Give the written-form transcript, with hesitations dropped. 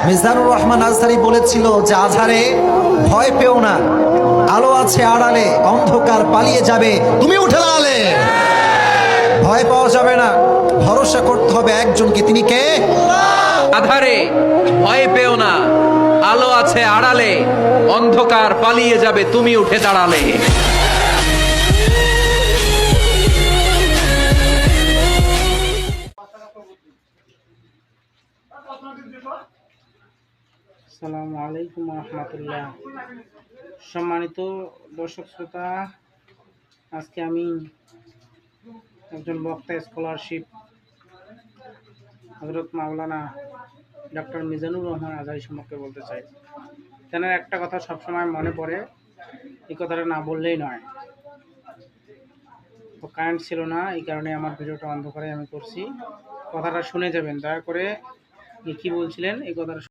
মিজানুর রহমান আজহারি বলেছিল যে আজহারে ভয় পেও না, আলো আছে আড়ালে, অন্ধকার পালিয়ে যাবে, তুমি উঠে দাঁড়ালে। ভয় পাওয়া যাবে না, ভরসা করতে হবে একজনকে, তিনি কে? আধারে ভয় পেও না, আলো আছে আড়ালে, অন্ধকার পালিয়ে যাবে, তুমি উঠে দাঁড়ালে। আসসালামু আলাইকুম রহমতুল্লাহ। সম্মানিত দর্শক শ্রোতা, আজকে আমি একজন বক্তা স্কলারশিপ হযরত মাওলানা ডক্টর মিজানুর রহমান আজহারী সম্পর্কে বলতে চাই। তেনার একটা কথা সবসময় মনে পড়ে, এই কথাটা না বললেই নয়। তো কারেন্ট ছিল না, এই কারণে আমার ভিডিওটা অন্ধকারে আমি করছি। কথাটা শুনে যাবেন দয়া করে, কি বলছিলেন এই কথাটা।